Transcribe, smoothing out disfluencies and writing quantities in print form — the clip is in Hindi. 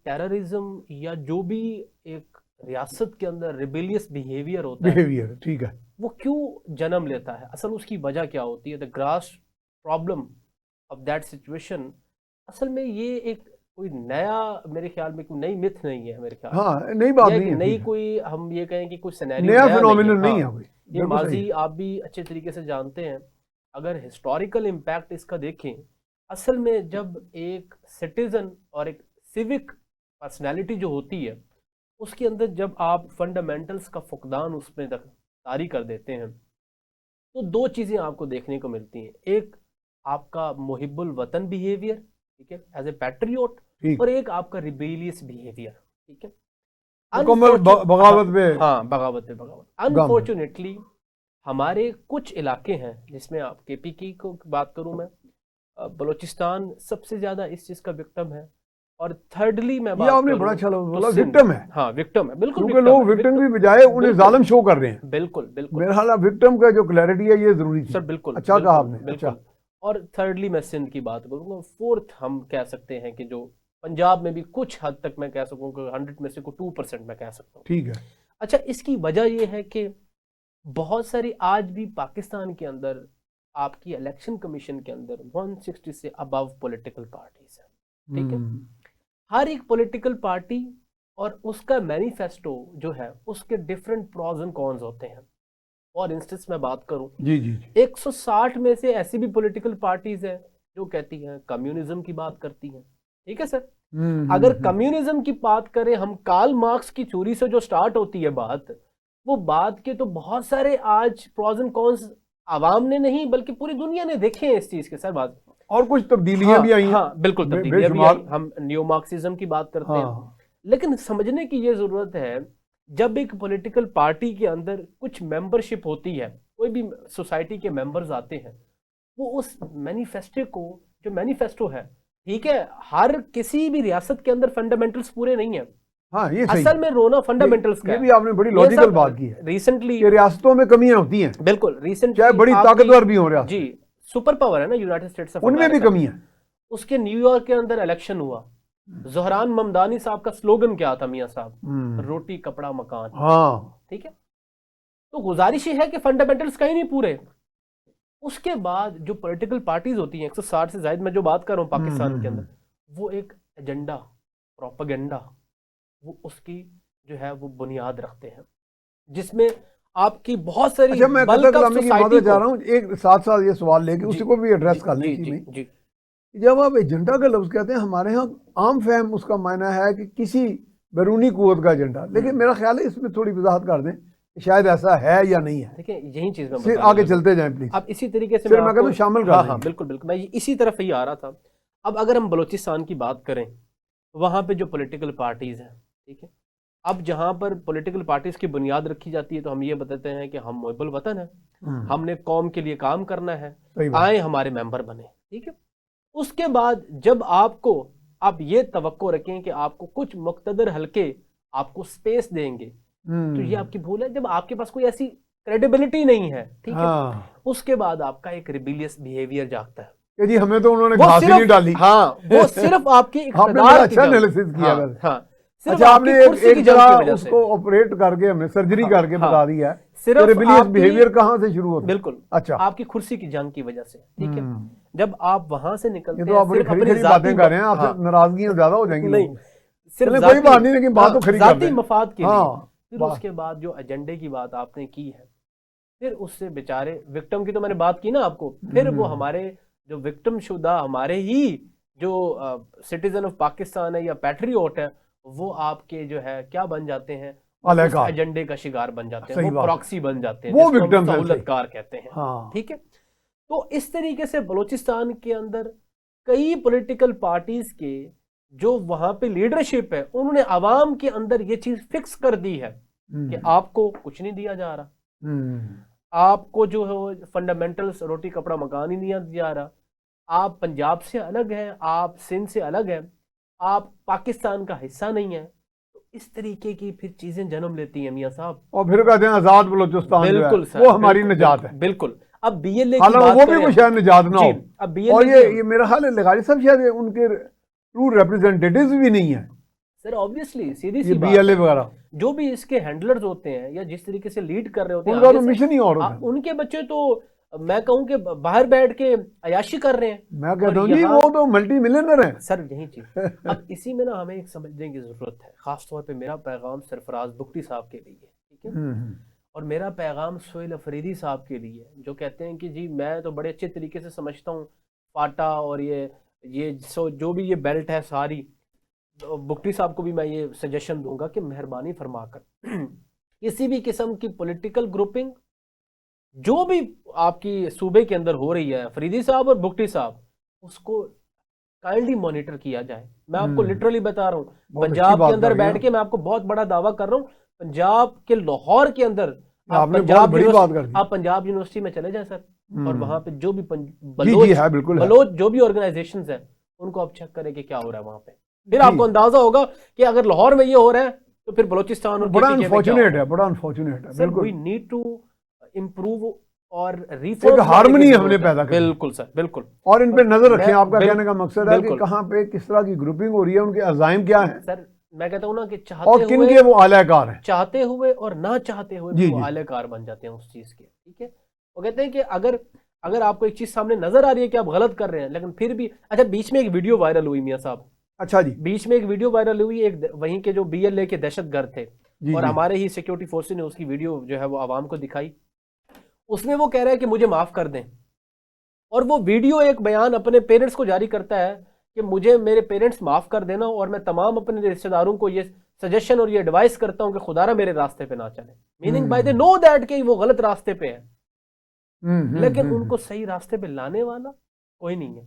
टेररिज्म या जो भी एक रियासत के अंदर रिबेलियस बिहेवियर होता है, बिहेवियर, ठीक है, वो क्यों जन्म लेता है, असल उसकी वजह क्या होती है, the grass problem of that situation. असल में ये एक कोई नया, मेरे ख्याल में कोई नई मिथ नहीं है मेरे ख्याल में, हाँ नई बात या एक नहीं है, नई ठीक है, कोई हम ये कहें कि कोई सिनेरियो नया नया फिनोमिनन नहीं है हाँ, कोई, ये बिल्कुल सही माजी है। आप भी अच्छे तरीके से जानते हैं। अगर हिस्टोरिकल इम्पैक्ट इसका देखें, असल में जब एक सिटीजन और एक सिविक पर्सनैलिटी जो होती है, उसके अंदर जब आप फंडामेंटल्स का फुकदान उसमें तारी कर देते हैं, तो दो चीज़ें आपको देखने को मिलती हैं। एक आपका मुहिब्बुल वतन बिहेवियर, ठीक है, एज ए पैट्रियोट, ठीक, और एक आपका रिबेलियस बिहेवियर, ठीक है, मुकम्मल बगावत पे हाँ, बगावत पे बगावत। गम है। अनफॉर्चुनेटली हमारे कुछ इलाके हैं, जिसमें आप केपी की को बात करूं मैं, बलूचिस्तान सबसे ज्यादा इस चीज का विक्टिम है, और थर्डली मैं ये बात आपने करूं बड़ा अच्छा तो बोला, सिंध। विक्टिम है, हाँ, विक्टिम है, बिल्कुल क्योंकि विक्टिम लोग है, विक्टिम विक्टिम, की बजाय उन्हें बिल्कुल जालिम शो कर रहे हैं। बिल्कुल बिल्कुल मेरा ख्याल है विक्टिम का जो क्लैरिटी है ये जरूरी थी। सर, बिल्कुल अच्छा कहा बिल्कुल आपने, बिल्कुल। अच्छा, और थर्डली मैं सिंध की बात करूंगा। फोर्थ हम कह सकते हैं कि जो पंजाब में भी कुछ हद तक मैं कह सकूँ 100 में से को 2% मैं कह सकता हूँ। ठीक है, अच्छा, इसकी वजह यह है कि बहुत सारी आज भी पाकिस्तान के अंदर आपकी इलेक्शन कमीशन के अंदर 160 से अबव पॉलिटिकल पार्टीज हैं, ठीक है। हर एक पॉलिटिकल पार्टी और उसका मैनिफेस्टो जो है, उसके डिफरेंट प्रॉज एंड कॉन्स होते हैं। फॉर इंस्टेंस मैं बात करूं, जी जी जी, 160 में से ऐसी भी पॉलिटिकल पार्टीज हैं जो कहती हैं कम्युनिज्म की बात करती हैं, ठीक है सर। अगर कम्युनिज्म की बात करें हम, कार्ल मार्क्स की थ्योरी से जो स्टार्ट होती है बात, वो बात के तो बहुत सारे आज प्रॉज एंड कॉन्स आवाम ने नहीं बल्कि पूरी दुनिया ने देखे हैं इस चीज के सर बात। और कुछ तब्दीलियां हाँ भी आई हैं, हाँ, बिल्कुल तब्दीलियां भी आई। बेशुमार। हम न्यू मार्क्सिज्म की बात करते हैं, हाँ, लेकिन समझने की ये जरूरत है, जब एक पॉलिटिकल पार्टी के अंदर कुछ मेंबरशिप होती है, कोई भी सोसाइटी के मेंबर्स आते हैं, वो उस मैनिफेस्टो को, जो मैनिफेस्टो है, ठीक है, हर किसी भी रियासत के अंदर फंडामेंटल्स पूरे नहीं है। हाँ ये सही असल है। में रोना फंडामेंटल्स का ये है। भी आपने बड़ी ये लॉजिकल सब बात की है रिसेंटली, कि रियासतों में कमियां होती हैं, बिल्कुल चाहे रिसेंटली बड़ी ताकतवर भी हो जी, रियासतें, सुपर पावर है ना यूनाइटेड स्टेट्स ऑफ उनमें भी अमेरिका, कमियां हैं। उसके न्यूयॉर्क के अंदर इलेक्शन हुआ। जोहरान ममदानी साहब का स्लोगन क्या था मियां साहब? रोटी कपड़ा मकान, हाँ, ठीक है। तो गुजारिश ये है कि फंडामेंटल्स कहीं नहीं पूरे। उसके बाद जो पॉलिटिकल पार्टीज होती हैं 160 से ज्यादा, मैं जो बात कर रहा हूँ पाकिस्तान के अंदर, वो एक एजेंडा, प्रोपेगेंडा, वो उसकी जो है वो बुनियाद रखते हैं, जिसमें आपकी बहुत सारी अच्छा मैं कथा बल्क ऑफ कलामी की सोसाइटी मादत को, चाह रहा हूँ, एक साथ साथ ये सवाल लेके जी उसी को भी एड्रेस जी कर लें जी इसी जी में। जी, जब आप एजेंडा का लफ्ज कहते हैं, हमारे यहाँ आम फहम उसका मायना है कि किसी बैरूनी कुव्वत का एजेंडा, लेकिन मेरा ख्याल है इसमें थोड़ी वजाहत कर दें कि शायद ऐसा है या नहीं है। देखिए यही चीज मैं फिर बताने आगे लगा। चलते जाएं प्लीज, अब इसी तरीके से मैं फिर मैं कहता हूँ आपको, शामिल कर हाँ हाँ देंगे। बिल्कुल बिल्कुल, मैं इसी तरफ ही आ रहा था। अब अगर हम बलूचिस्तान की बात करें, वहां पे जो पॉलिटिकल पार्टीज हैं, ठीक है, अब जहां पर पॉलिटिकल पार्टीज की बुनियाद रखी जाती है, तो हम ये बताते हैं कि हम मुहिब्बुल वतन है, हमने कौम के लिए काम करना है, सही बात, आए हमारे मेंबर बने, ठीक है। उसके बाद जब आपको, आप ये तवक्को रखें कि आपको कुछ मुक्तदर हल्के आपको स्पेस देंगे, तो ये आपकी भूल है। जब आपके पास कोई ऐसी क्रेडिबिलिटी नहीं है, ठीक है, हाँ उसके बाद आपका एक रिबिलियस बिहेवियर जागता है। कि जी हमें तो उन्होंने वो घास ही नहीं सिर्फ, डाली। हाँ, वो सिर्फ आपकी आपने बड़ा इख्तदार की अच्छा जंग, एनालिसिस किया हाँ वैसे। हाँ, सिर्फ अच्छा आपकी आपने कुर्सी की एक जंग की तरह वजह से, उसको ऑपरेट करके हमें सर्जरी हाँ करके हाँ, बता दिया है कि सिर्फ रिबिलियस आपकी, बिहेवियर कहाँ से शुरू होता है। बिल्कुल, अच्छा, आपकी कुर्सी की जंग की वजह से, ठीक है। जब आप वहां से ये निकलते तो हैं आप बड़ी सिर्फ खरी अपने खरी जाती बातें कर रहे हैं, आपसे हाँ नाराजगियां ज्यादा हो जाएंगी नहीं, लोगों की। सिर्फ चलिए कोई बात नहीं, लेकिन बात तो हाँ, खरी कर जाती रहे हैं। मफाद के लिए। हाँ फिर उसके बाद जो एजेंडे की बात आपने की है, फिर उससे बेचारे विक्टिम की तो मैंने बात की ना आपको, फिर वो हमारे जो विक्टिम शुदा हमारे ही जो सिटीजन ऑफ पाकिस्तान है या पैट्रियोट है, वो आपके जो है क्या बन जाते हैं, उस एजेंडे का शिकार बन जाते हैं, वो प्रॉक्सी बन जाते हैं, वो जिसको हम विक्टिम सहूलतकार कहते हैं, हाँ। ठीक है। तो इस तरीके से बलूचिस्तान के अंदर कई पॉलिटिकल पार्टीज के जो वहां पे लीडरशिप है, उन्होंने आवाम के अंदर ये चीज फिक्स कर दी है कि आपको कुछ नहीं दिया जा रहा, आपको जो है फंडामेंटल्स, रोटी कपड़ा मकान ही नहीं दिया जा रहा, आप पंजाब से अलग हैं, आप सिंध से अलग हैं, आप पाकिस्तान का हिस्सा नहीं है। तो इस तरीके की फिर चीजें जन्म लेती हैं मियां साहब, और फिर कहते हैं आजाद बलूचिस्तान जो है बिल्कुल सर, वो हमारी बिल्कुल निजात है। बिल्कुल। अब बीएलए की हालांकि बात वो भी करें, कोई शायद निजात ना हो। अब और बीएलए ये मेरा ख्याल है लगारी साहब शायद उनके ट्रू रिप्रेजेंटेटिव्स भी नहीं है। सर ऑब्वियसली सीधी ये सी बात BLA है, वगैरह जो भी इसके हैंडलर्स होते हैं या जिस तरीके से लीड कर रहे होते हैं उनका आगे तो से, मिशन ही और होता है। उनके बच्चे तो मैं कहूँ कि बाहर बैठ के अयाशी कर रहे हैं। मैं कहता हूँ और जी यहाँ- वो तो मल्टी मिलियनर है सर यही चीज अब इसी में ना हमें एक समझने की जरूरत है। खास तौर पे मेरा पैगाम सरफराज बुगटी साहब के लिए है, ठीक है, और मेरा पैगाम सोहेल अफरीदी साहब के लिए है, जो कहते हैं कि जी मैं तो बड़े अच्छे तरीके से समझता हूँ फाटा और ये जो भी ये बेल्ट है सारी। बुगटी साहब को भी मैं ये सजेशन दूंगा कि मेहरबानी फरमाकर किसी भी किस्म की पॉलिटिकल ग्रुपिंग जो भी आपकी सूबे के अंदर हो रही है, फरीदी साहब और बुगटी साहब, उसको काइंडली मॉनिटर किया जाए। मैं आपको लिटरली बता रहा हूँ, पंजाब के अंदर बैठ के मैं आपको बहुत बड़ा दावा कर रहा हूँ, पंजाब के लाहौर के अंदर आप पंजाब यूनिवर्सिटी में चले जाएं सर, और वहां पे जो भी बलोच जो भी ऑर्गेनाइजेशन है उनको आप चेक करें कि क्या हो रहा है वहां पे, फिर आपको अंदाजा होगा कि अगर लाहौर में ये हो रहा है तो फिर बलोचिस्तान और बड़ा अनफॉर्चुनेट है, बड़ा अनफॉर्चुनेट है। Sir we need to improve और रिफॉर्म, हार्मनी हमने पैदा की। बिल्कुल सर, बिल्कुल। और इन पे नजर रखें, आपका कहने का मकसद है कि कहां पे किस तरह की ग्रुपिंग हो रही है, उनके अज़ाइम क्या है सर। मैं कहता हूं ना कि चाहते और किन के वो आलाकार हैं, चाहते हुए और ना चाहते हुए भी वो आलाकार बन जाते हैं उस चीज के, ठीक है। वो कहते हैं कि अगर आपको एक चीज सामने नजर आ रही है कि आप गलत कर रहे हैं, लेकिन फिर भी अच्छा, बीच में एक वीडियो वायरल हुई मियां साहब, अच्छा जी, बीच में एक वीडियो वायरल हुई, एक वहीं के जो BLA के दहशतगर्द थे और हमारे ही सिक्योरिटी फोर्सेस ने उसकी वीडियो जो है वो आवाम को दिखाई। उसमें वो कह रहा है कि मुझे माफ कर दें, और वो वीडियो एक बयान अपने पेरेंट्स को जारी करता है कि मुझे मेरे पेरेंट्स माफ कर देना, और मैं तमाम अपने रिश्तेदारों को ये सजेशन और ये एडवाइस करता हूं कि खुदारा मेरे रास्ते पे ना चले। Meaning bye they know that कि वो गलत रास्ते पे है, लेकिन उनको सही रास्ते पे लाने वाला कोई नहीं है।